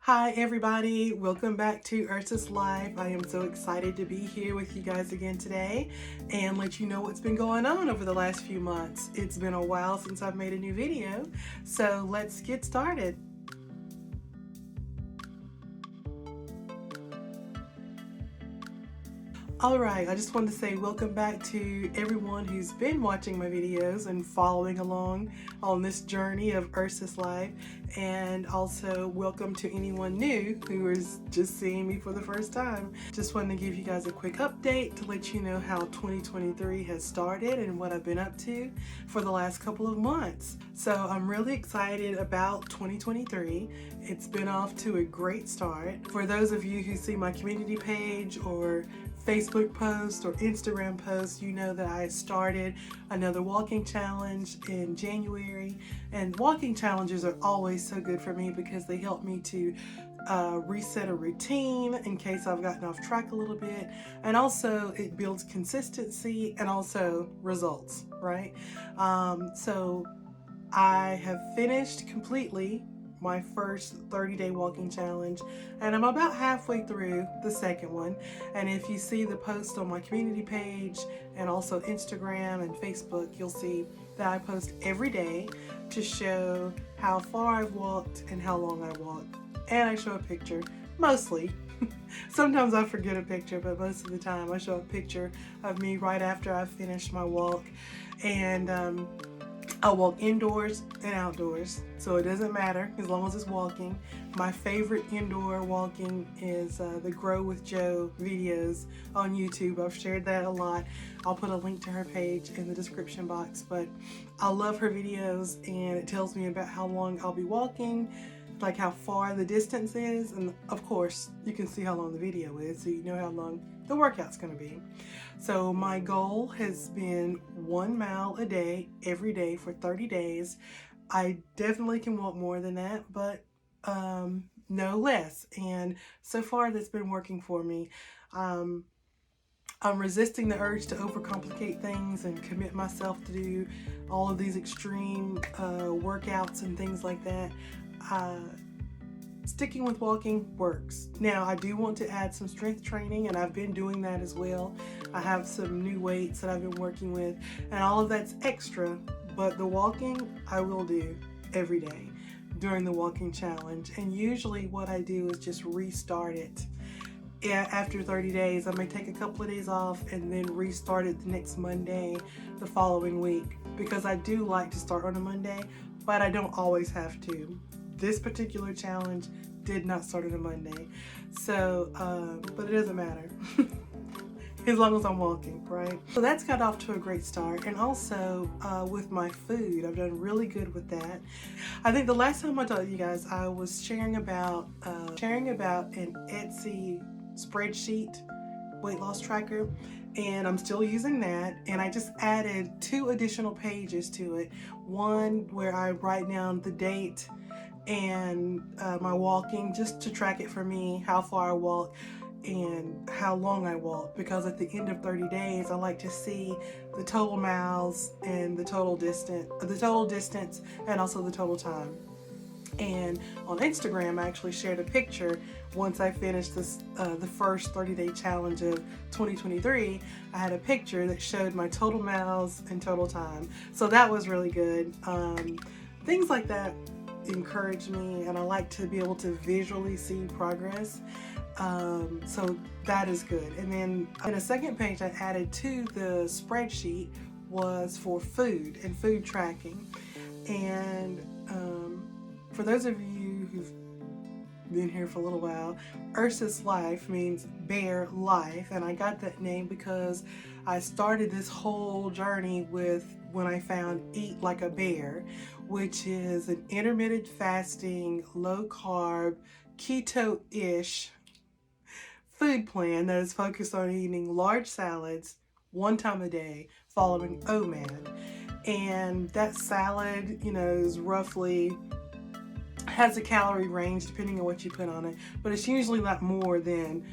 Hi everybody, welcome back to Ursus Live. I am so excited to be here with you guys again today and let you know what's been going on over the last few months. It's been a while since I've made a new video, so let's get started. Alright, I just wanted to say welcome back to everyone who's been watching my videos and following along on this journey of Ursus Life, and also welcome to anyone new who is just seeing me for the first time. Just wanted to give you guys a quick update to let you know how 2023 has started and what I've been up to for the last couple of months. So I'm really excited about 2023. It's been off to a great start. For those of you who see my community page or Facebook post or Instagram post, you know that I started another walking challenge in January, and walking challenges are always so good for me because they help me to reset a routine in case I've gotten off track a little bit, and also it builds consistency and also results, right? So I have finished completely my first 30-day walking challenge, and I'm about halfway through the second one. And if you see the post on my community page and also Instagram and Facebook, you'll see that I post every day to show how far I've walked and how long I walked, and I show a picture mostly. Sometimes I forget a picture, but most of the time I show a picture of me right after I finished my walk. And I walk indoors and outdoors, so it doesn't matter as long as it's walking. My favorite indoor walking is the Grow with Joe videos on YouTube. I've shared that a lot. I'll put a link to her page in the description box, but I love her videos, and it tells me about how long I'll be walking, like how far the distance is, and of course you can see how long the video is, so you know how long the workout's going to be. So my goal has been 1 mile a day every day for 30 days. I definitely can walk more than that, but no less, and so far that's been working for me. I'm resisting the urge to overcomplicate things and commit myself to do all of these extreme workouts and things like that. Sticking with walking works. Now, I do want to add some strength training, and I've been doing that as well. I have some new weights that I've been working with, and all of that's extra, but the walking I will do every day during the walking challenge. And usually what I do is just restart it. After 30 days, I may take a couple of days off and then restart it the next Monday the following week, because I do like to start on a Monday, but I don't always have to. This particular challenge did not start on a Monday, so but it doesn't matter as long as I'm walking, right? So that's got off to a great start. And also with my food, I've done really good with that. I think the last time I told you guys, I was sharing about an Etsy spreadsheet weight loss tracker, and I'm still using that, and I just added 2 additional pages to it. One where I write down the date and my walking, just to track it for me, how far I walk and how long I walk, because at the end of 30 days I like to see the total miles and the total distance and also the total time. And on Instagram, I actually shared a picture once I finished this the first 30-day challenge of 2023. I had a picture that showed my total miles and total time, so that was really good. Things like that encourage me, and I like to be able to visually see progress, so that is good. And then in a second page I added to the spreadsheet was for food and food tracking. And for those of you who've been here for a little while, Ursus Life means bear life, and I got that name because I started this whole journey with when I found Eat Like a Bear, which is an intermittent fasting, low carb, keto-ish food plan that is focused on eating large salads 1 time a day following OMAD. And that salad, you know, is roughly, has a calorie range depending on what you put on it, but it's usually not more than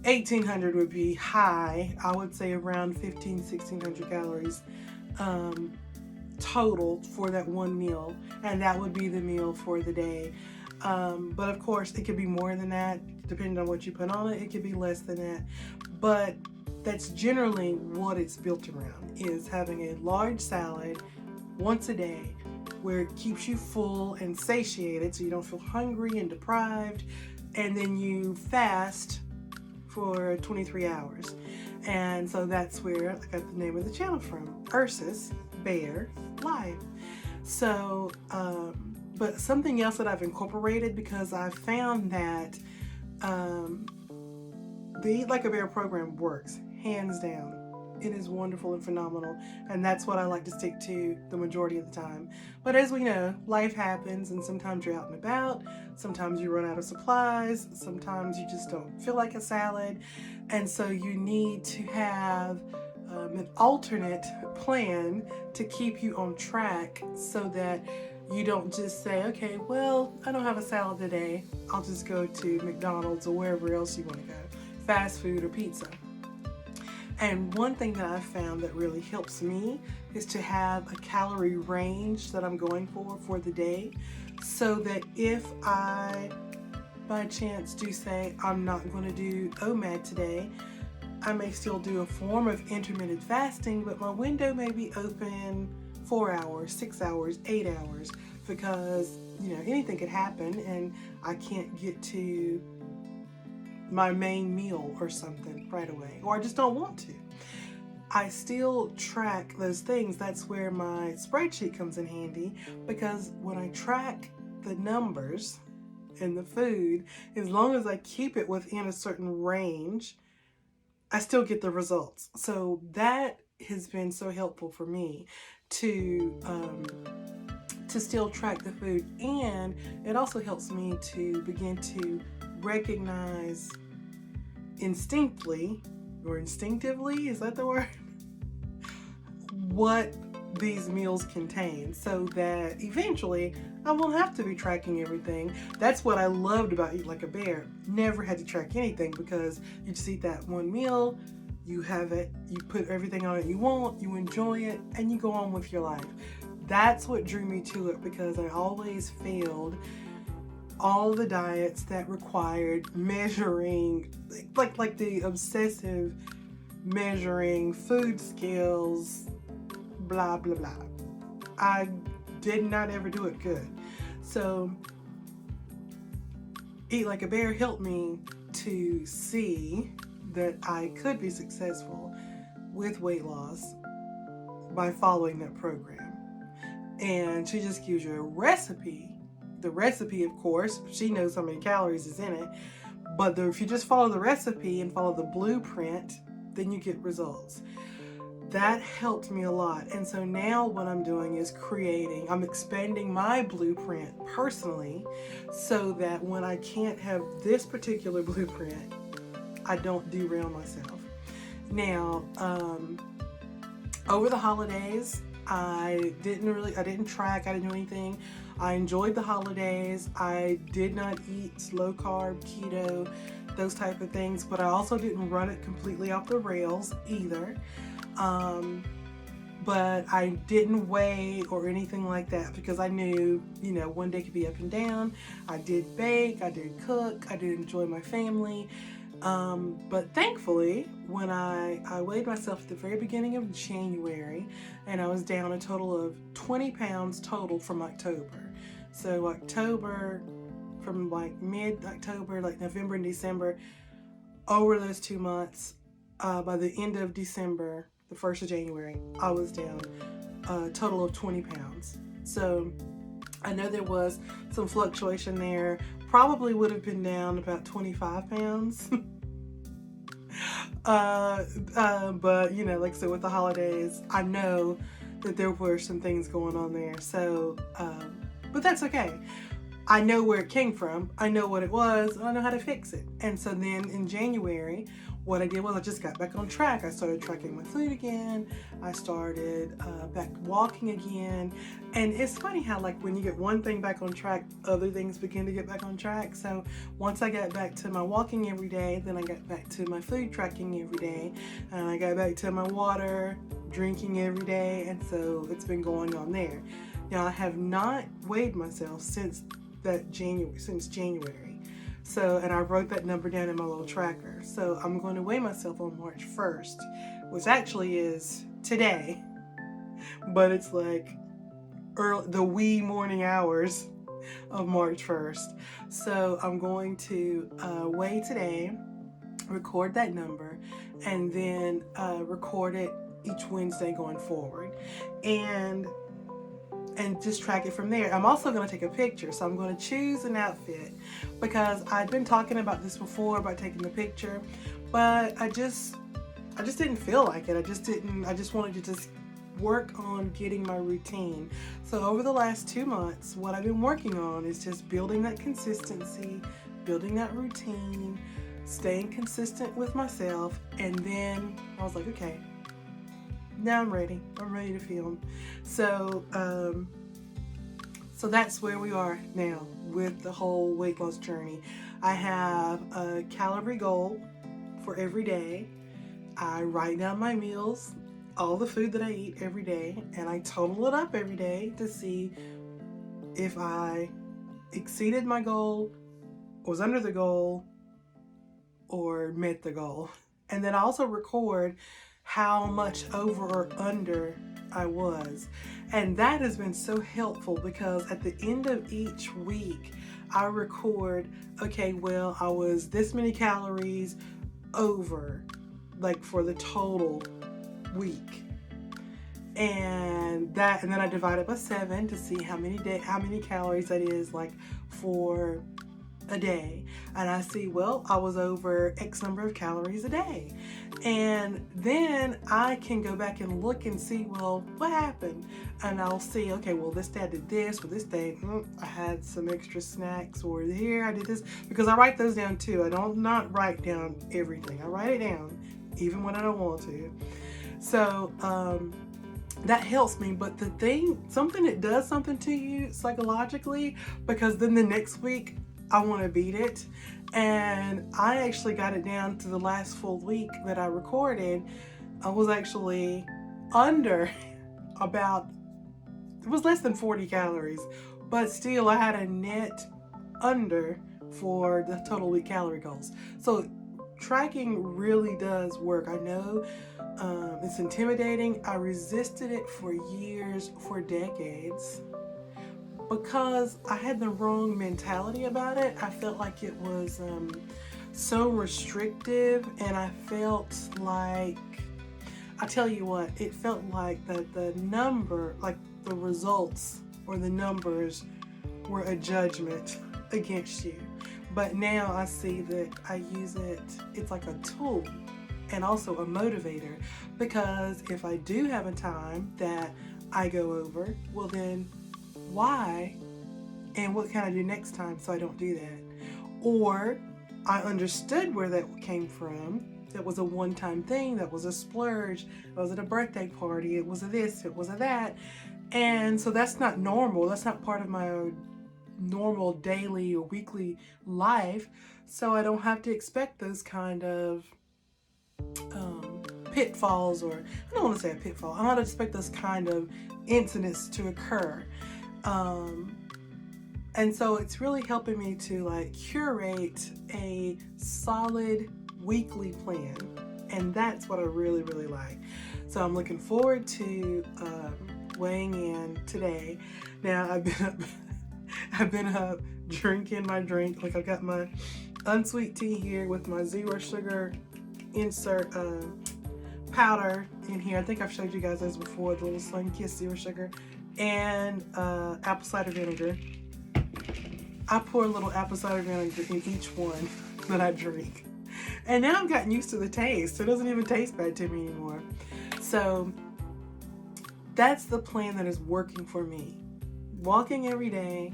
1,800 would be high. I would say around 1,500-1,600 calories total for that one meal, and that would be the meal for the day. But of course, it could be more than that, depending on what you put on it. It could be less than that. But that's generally what it's built around, is having a large salad once a day where it keeps you full and satiated so you don't feel hungry and deprived. And then you fast for 23 hours. And so that's where I got the name of the channel from, Ursus, Bear Life. So, but something else that I've incorporated, because I found that the Eat Like a Bear program works, hands down. It is wonderful and phenomenal, and that's what I like to stick to the majority of the time. But as we know, life happens, and sometimes you're out and about, sometimes you run out of supplies, sometimes you just don't feel like a salad, and so you need to have an alternate plan to keep you on track, so that you don't just say, okay, well, I don't have a salad today, I'll just go to McDonald's or wherever else you want to go, fast food or pizza. And one thing that I've found that really helps me is to have a calorie range that I'm going for the day, so that if I by chance do say I'm not going to do OMAD today, I may still do a form of intermittent fasting, but my window may be open 4 hours, 6 hours, 8 hours, because anything could happen and I can't get to my main meal or something right away, or I just don't want to. I still track those things. That's where my spreadsheet comes in handy, because when I track the numbers in the food, as long as I keep it within a certain range, I still get the results. So that has been so helpful for me to still track the food, and it also helps me to begin to recognize instinctively, is that the word? What these meals contain, so that eventually I won't have to be tracking everything. That's what I loved about Eat Like a Bear. Never had to track anything, because you just eat that one meal, you have it, you put everything on it you want, you enjoy it, and you go on with your life. That's what drew me to it, because I always failed all the diets that required measuring, like the obsessive measuring food scales, blah blah blah. I did not ever do it good. So Eat Like a Bear helped me to see that I could be successful with weight loss by following that program. And she just gives you a recipe. The recipe, of course, she knows how many calories is in it, but if you just follow the recipe and follow the blueprint, then you get results. That helped me a lot. And so now what I'm doing is I'm expanding my blueprint personally, so that when I can't have this particular blueprint, I don't derail myself. Now, over the holidays, I didn't track, I didn't do anything. I enjoyed the holidays. I did not eat low carb, keto, those type of things, but I also didn't run it completely off the rails either. But I didn't weigh or anything like that, because I knew, one day could be up and down. I did bake, I did cook, I did enjoy my family. But thankfully, when I weighed myself at the very beginning of January, and I was down a total of 20 pounds total from October. So October, from like mid-October, like November and December, over those 2 months, by the end of December, the 1st of January, I was down a total of 20 pounds. So I know there was some fluctuation there. Probably would have been down about 25 pounds. But like I said, with the holidays, I know that there were some things going on there. So, but that's okay. I know where it came from. I know what it was, and I know how to fix it. And so then in January, what I did was I just got back on track. I started tracking my food again. I started back walking again. And it's funny how, like, when you get one thing back on track, other things begin to get back on track. So once I got back to my walking every day, then I got back to my food tracking every day, and I got back to my water drinking every day. And so it's been going on there. Now, I have not weighed myself since since January. So, and I wrote that number down in my little tracker. So I'm going to weigh myself on March 1st, which actually is today, but it's like early, the wee morning hours of March 1st. So I'm going to weigh today, record that number, and then record it each Wednesday going forward. And just track it from there. I'm also going to take a picture. So I'm going to choose an outfit because I'd been talking about this before about taking the picture, but I just didn't feel like it. I just wanted to just work on getting my routine. So over the last 2 months, what I've been working on is just building that consistency, building that routine, staying consistent with myself. And then I was like, okay, now I'm ready to film. So that's where we are now with the whole weight loss journey. I have a calorie goal for every day. I write down my meals, all the food that I eat every day, and I total it up every day to see if I exceeded my goal, was under the goal, or met the goal. And then I also record how much over or under I was. And that has been so helpful because at the end of each week, I record, okay, well, I was this many calories over, like for the total week. And then I divide it by 7 to see how many calories that is like for a day. And I see, well, I was over X number of calories a day. And then I can go back and look and see, well, what happened? And I'll see, okay, well, this day I did this, or this day I had some extra snacks, or here I did this, because I write those down too. I don't not write down everything. I write it down even when I don't want to. So that helps me. But something that does something to you psychologically, because then the next week I want to beat it. And I actually got it down to the last full week that I recorded. I was actually under it was less than 40 calories, but still I had a net under for the total week calorie goals. So tracking really does work. I know it's intimidating. I resisted it for years, for decades, because I had the wrong mentality about it. I felt like it was so restrictive, and I felt like, I tell you what, it felt like the number, like the results or the numbers were a judgment against you. But now I see that I use it's like a tool and also a motivator, because if I do have a time that I go over, well then why and what can I do next time so I don't do that? Or I understood where that came from. That was a one-time thing. That was a splurge. It was at a birthday party. It was a this. It was a that. And so that's not normal. That's not part of my normal daily or weekly life. So I don't have to expect those kind of pitfalls, or I don't want to say a pitfall. I don't expect those kind of incidents to occur. And so it's really helping me to like curate a solid weekly plan. And that's what I really, really like. So I'm looking forward to weighing in today. Now I've been up drinking my drink. Like I've got my unsweet tea here with my 0 sugar insert powder in here. I think I've showed you guys those before, the little Sun-Kissed 0 sugar, and apple cider vinegar. I pour a little apple cider vinegar in each one that I drink. And now I've gotten used to the taste. It doesn't even taste bad to me anymore. So that's the plan that is working for me. Walking every day,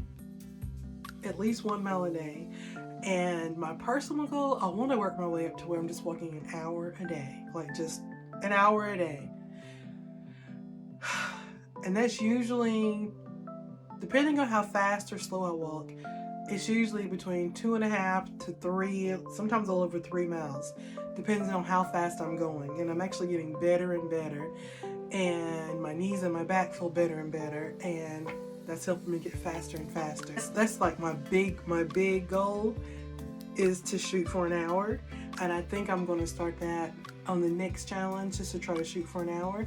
at least 1 mile a day. And my personal goal, I want to work my way up to where I'm just walking an hour a day. Like just an hour a day. And that's usually, depending on how fast or slow I walk, it's usually between 2.5 to 3, sometimes a little over 3 miles, depending on how fast I'm going. And I'm actually getting better and better. And my knees and my back feel better and better. And that's helping me get faster and faster. That's like my big goal is to shoot for an hour. And I think I'm going to start that on the next challenge, just to try to shoot for an hour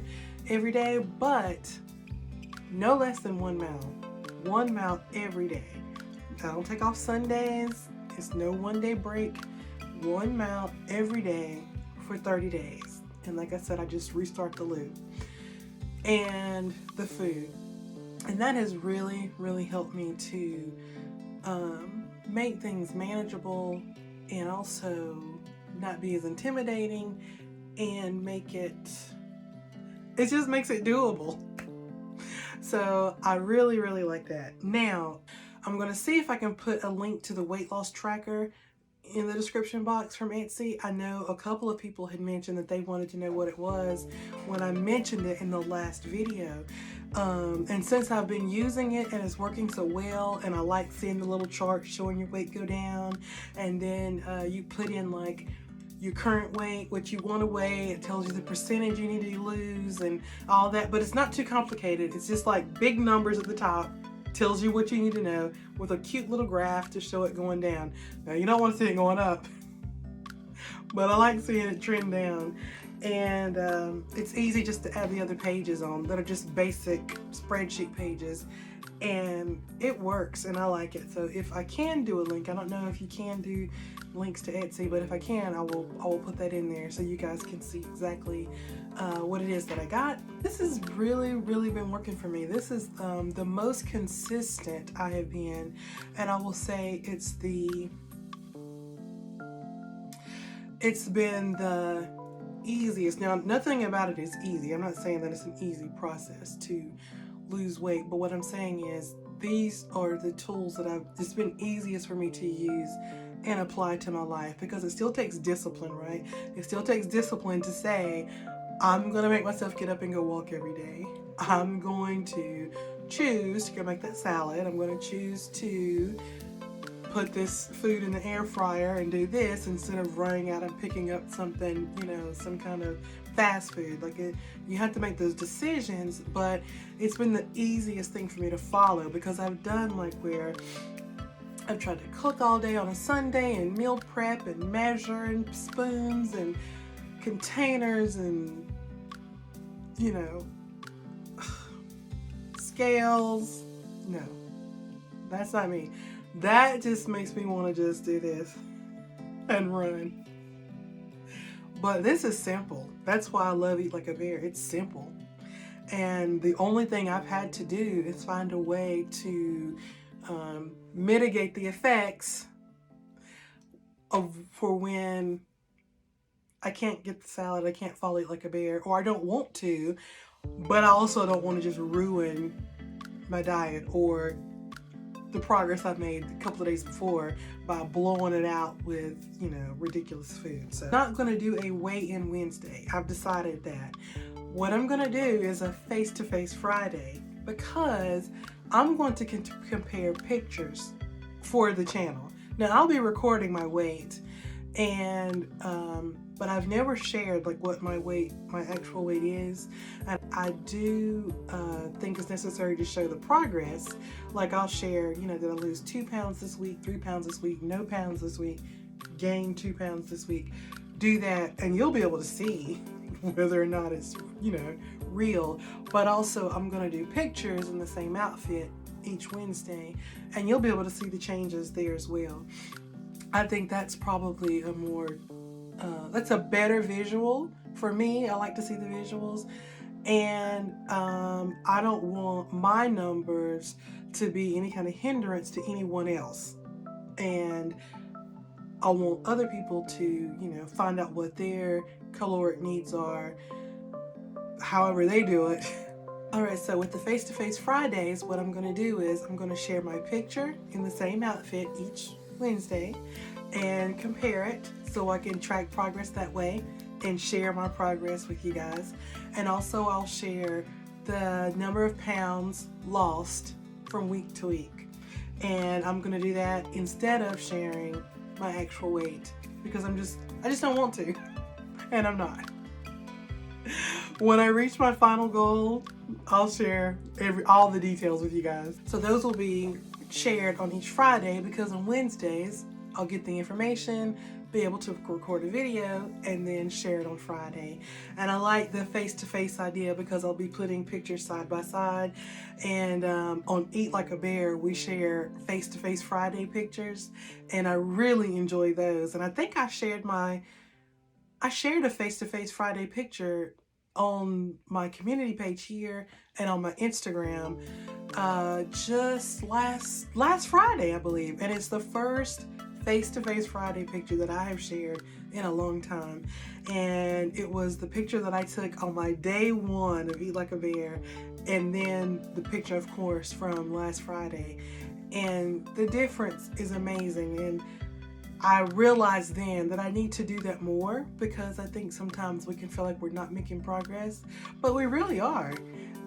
every day, but no less than 1 mount. 1 mount every day. I don't take off Sundays. It's no 1 day break. 1 mount every day for 30 days. And like I said, I just restart the loop. And the food. And that has really, really helped me to make things manageable and also not be as intimidating and make it just makes it doable. So I really, really like that. Now, I'm going to see if I can put a link to the weight loss tracker in the description box from Etsy. I know a couple of people had mentioned that they wanted to know what it was when I mentioned it in the last video. And since I've been using it and it's working so well, and I like seeing the little chart showing your weight go down, and then you put in like your current weight, what you want to weigh, it tells you the percentage you need to lose and all that, but it's not too complicated. It's just like big numbers at the top, tells you what you need to know with a cute little graph to show it going down. Now you don't want to see it going up, but I like seeing it trend down. And it's easy just to add the other pages on that are just basic spreadsheet pages, and it works and I like it. So if I can do a link, I don't know if you can do links to Etsy, but if I can, I will put that in there so you guys can see exactly what it is that I got. This has really, really been working for me. This is the most consistent I have been, and I will say it's been the easiest. Now, nothing about it is easy. I'm not saying that it's an easy process to lose weight, but what I'm saying is these are the tools that it's been easiest for me to use and apply to my life, because it still takes discipline, right? It still takes discipline to say, I'm gonna make myself get up and go walk every day. I'm going to choose to go make that salad. I'm going to choose to put this food in the air fryer and do this instead of running out and picking up something, some kind of fast food. You have to make those decisions, but it's been the easiest thing for me to follow, because I've done where I've tried to cook all day on a Sunday and meal prep and measure and spoons and containers and, scales. No, that's not me. That just makes me want to just do this and run. But this is simple. That's why I love Eat Like a Bear. It's simple. And the only thing I've had to do is find a way to mitigate the effects for when I can't get the salad, I can't fall Eat Like a Bear, or I don't want to, but I also don't want to just ruin my diet or the progress I've made a couple of days before by blowing it out with, ridiculous food. So I'm not going to do a weigh-in Wednesday. I've decided that. What I'm going to do is a face-to-face Friday, because I'm going to compare pictures for the channel. Now, I'll be recording my weight, and but I've never shared what my actual weight is. And I do think it's necessary to show the progress. I'll share, did I lose 2 pounds this week, 3 pounds this week, no pounds this week, gained 2 pounds this week. Do that, and you'll be able to see whether or not it's, real. But also, I'm going to do pictures in the same outfit each Wednesday, and you'll be able to see the changes there as well. I think that's probably that's a better visual for me. I like to see the visuals, and I don't want my numbers to be any kind of hindrance to anyone else, and I want other people to find out what their caloric needs are, however they do it. Alright, so with the face-to-face Fridays, what I'm going to do is I'm going to share my picture in the same outfit each Wednesday and compare it so I can track progress that way and share my progress with you guys. And also I'll share the number of pounds lost from week to week. And I'm going to do that instead of sharing my actual weight, because I just don't want to, and I'm not. When I reach my final goal, I'll share all the details with you guys. So those will be shared on each Friday, because on Wednesdays I'll get the information, be able to record a video, and then share it on Friday. And I like the face-to-face idea because I'll be putting pictures side by side. And on Eat Like a Bear, we share face-to-face Friday pictures, and I really enjoy those. And I think I shared a face-to-face Friday picture on my community page here and on my Instagram just last Friday, I believe. And it's the first face-to-face Friday picture that I have shared in a long time. And it was the picture that I took on my day one of Eat Like a Bear, and then the picture, of course, from last Friday. And the difference is amazing. And I realized then that I need to do that more, because I think sometimes we can feel like we're not making progress, but we really are.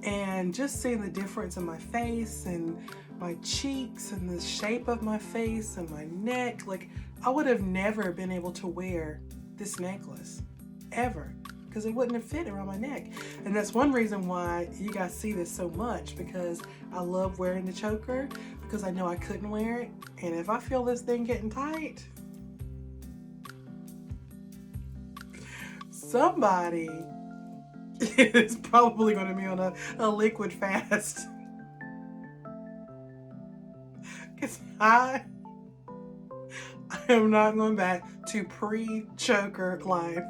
And just seeing the difference in my face and my cheeks and the shape of my face and my neck, like I would have never been able to wear this necklace ever, because it wouldn't have fit around my neck. And that's one reason why you guys see this so much, because I love wearing the choker, because I know I couldn't wear it. And if I feel this thing getting tight, somebody is probably going to be on a liquid fast. Because I am not going back to pre-choker life.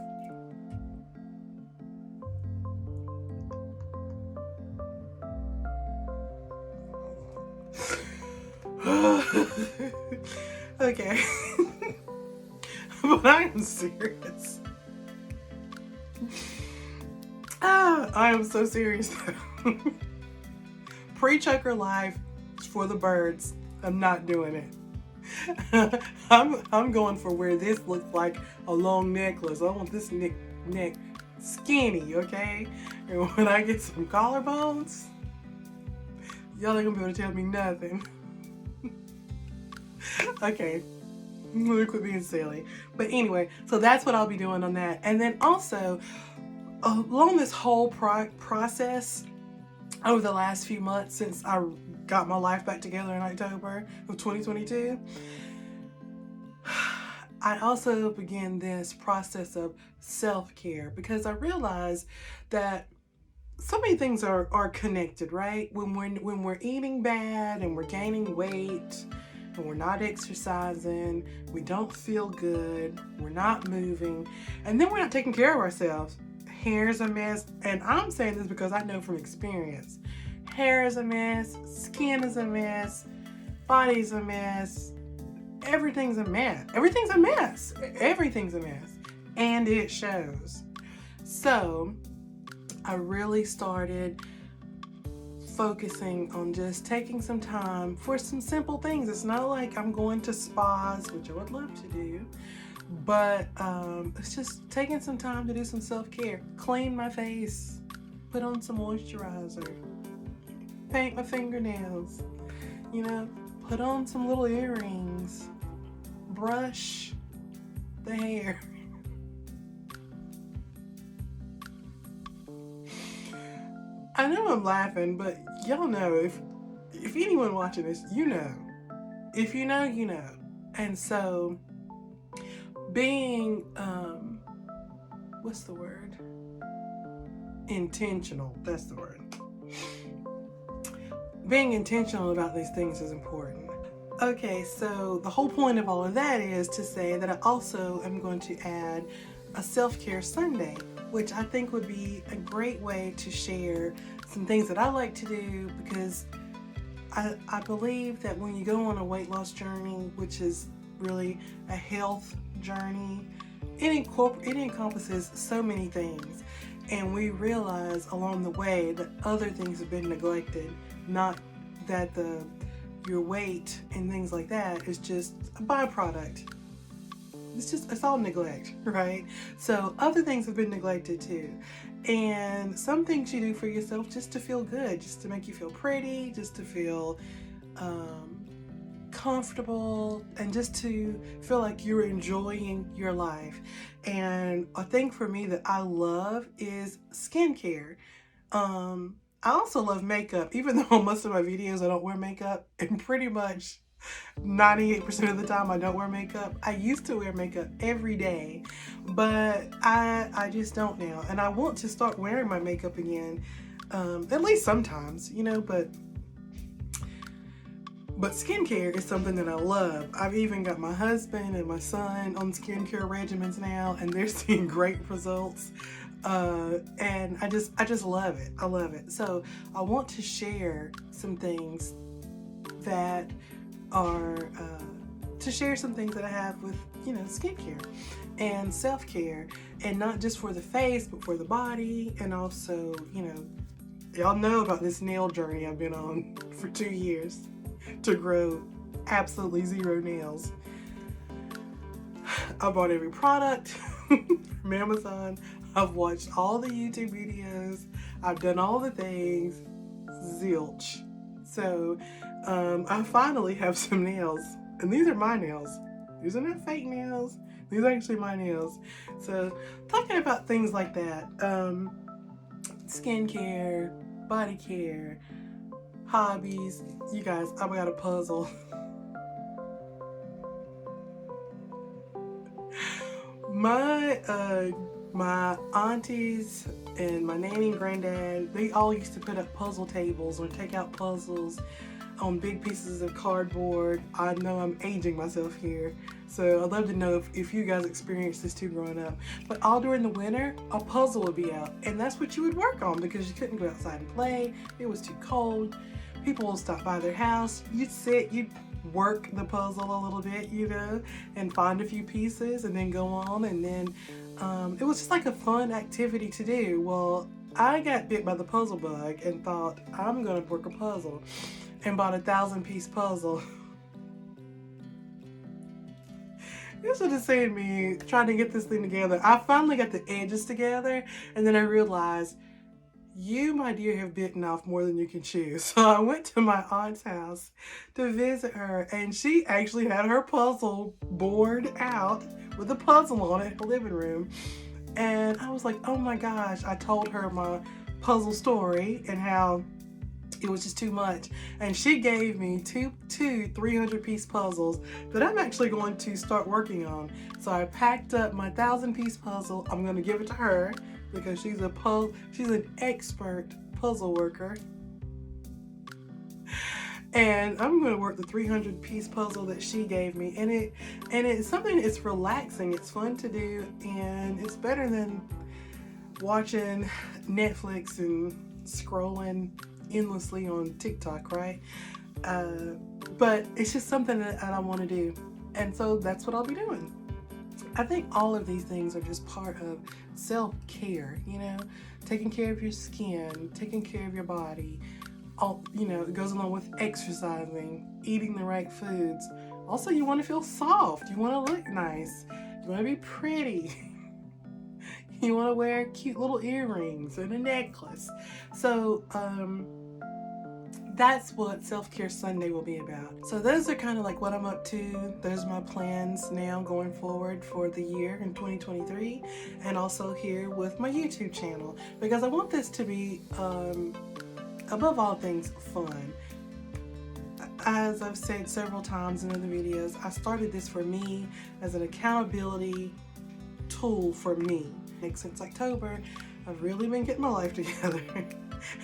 Okay. But I am serious. I am so serious. Pre-choker life is for the birds. I'm not doing it. I'm going for where this looks like a long necklace. I want this neck skinny, okay? And when I get some collarbones, y'all ain't gonna be able to tell me nothing. Okay, I'm gonna quit being silly. But anyway, so that's what I'll be doing on that. And then also, along this whole process over the last few months since I got my life back together in October of 2022, I also began this process of self-care, because I realized that so many things are connected, right? When we're eating bad and we're gaining weight and we're not exercising, we don't feel good, we're not moving, and then we're not taking care of ourselves. Hair's a mess, and I'm saying this because I know from experience. Hair is a mess, skin is a mess, body's a mess, everything's a mess. Everything's a mess. Everything's a mess. And it shows. So I really started focusing on just taking some time for some simple things. It's not like I'm going to spas, which I would love to do, but it's just taking some time to do some self-care. Clean my face, put on some moisturizer, paint my fingernails, put on some little earrings, brush the hair. I know I'm laughing, but y'all know, if anyone watching this, you know. If you know, you know. And so being what's the word? Intentional. That's the word. Being intentional about these things is important. Okay, so the whole point of all of that is to say that I also am going to add a self-care Sunday, which I think would be a great way to share some things that I like to do, because I believe that when you go on a weight loss journey, which is really a health journey, it encompasses so many things, and we realize along the way that other things have been neglected. Not that your weight and things like that is just a byproduct. It's all neglect, right? So other things have been neglected too. And some things you do for yourself just to feel good, just to make you feel pretty, just to feel comfortable, and just to feel like you're enjoying your life. And a thing for me that I love is skincare. I also love makeup, even though most of my videos I don't wear makeup, and pretty much 98% of the time I don't wear makeup. I used to wear makeup every day, but I just don't now. And I want to start wearing my makeup again, at least sometimes, you know, but skincare is something that I love. I've even got my husband and my son on skincare regimens now, and they're seeing great results. And I just love it. I love it. So I want to share some things that are some things that I have with, you know, skincare and self-care, and not just for the face, but for the body. And also, you know, y'all know about this nail journey I've been on for 2 years to grow absolutely 0 nails. I bought every product from Amazon. I've watched all the YouTube videos. I've done all the things. Zilch. So I finally have some nails, and these are my nails. These are not fake nails. These are actually my nails. So talking about things like that, skincare, body care, hobbies. You guys, I've got a puzzle. My aunties and my nanny and granddad, they all used to put up puzzle tables or take out puzzles on big pieces of cardboard. I know I'm aging myself here, so I'd love to know if you guys experienced this too growing up. But all during the winter, a puzzle would be out, and that's what you would work on because you couldn't go outside and play. It was too cold. People would stop by their house. You'd sit, you'd work the puzzle a little bit, you know, and find a few pieces and then go on. And then it was just like a fun activity to do. Well, I got bit by the puzzle bug and thought, I'm gonna work a puzzle, and bought a 1,000-piece puzzle. This was just saying me trying to get this thing together. I finally got the edges together, and then I realized, you, my dear, have bitten off more than you can chew. So I went to my aunt's house to visit her, and she actually had her puzzle board out with a puzzle on it in her living room. And I was like, oh my gosh. I told her my puzzle story and how it was just too much. And she gave me two 300-piece puzzles that I'm actually going to start working on. So I packed up my 1,000-piece puzzle. I'm going to give it to her because she's an expert puzzle worker. And I'm going to work the 300-piece puzzle that she gave me. And it's something, it's relaxing, it's fun to do, and it's better than watching Netflix and scrolling endlessly on TikTok, right? But it's just something that I want to do. And so that's what I'll be doing. I think all of these things are just part of self-care, you know, taking care of your skin, taking care of your body. All, you know, it goes along with exercising, eating the right foods. Also, you want to feel soft. You want to look nice. You want to be pretty. You want to wear cute little earrings and a necklace. So, that's what Self-Care Sunday will be about. So those are kind of like what I'm up to. Those are my plans now going forward for the year in 2023, and also here with my YouTube channel, because I want this to be, above all things, fun. As I've said several times in other videos, I started this for me as an accountability tool for me. Since October, I've really been getting my life together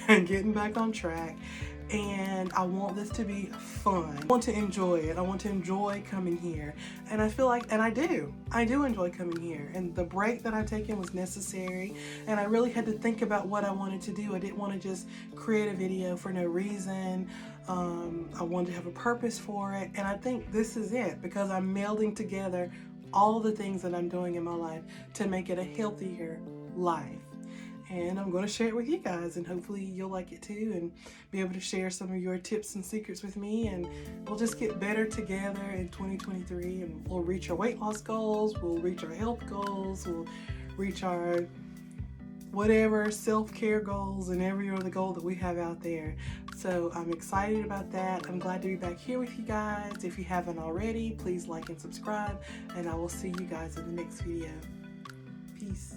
and getting back on track. And I want this to be fun. I want to enjoy it. I want to enjoy coming here. And I feel like, and I do enjoy coming here. And the break that I've taken was necessary. And I really had to think about what I wanted to do. I didn't want to just create a video for no reason. I wanted to have a purpose for it. And I think this is it, because I'm melding together all the things that I'm doing in my life to make it a healthier life. And I'm going to share it with you guys, and hopefully you'll like it too, and be able to share some of your tips and secrets with me, and we'll just get better together in 2023, and we'll reach our weight loss goals, we'll reach our health goals, we'll reach our whatever self-care goals and every other goal that we have out there. So I'm excited about that. I'm glad to be back here with you guys. If you haven't already, please like and subscribe, and I will see you guys in the next video. Peace.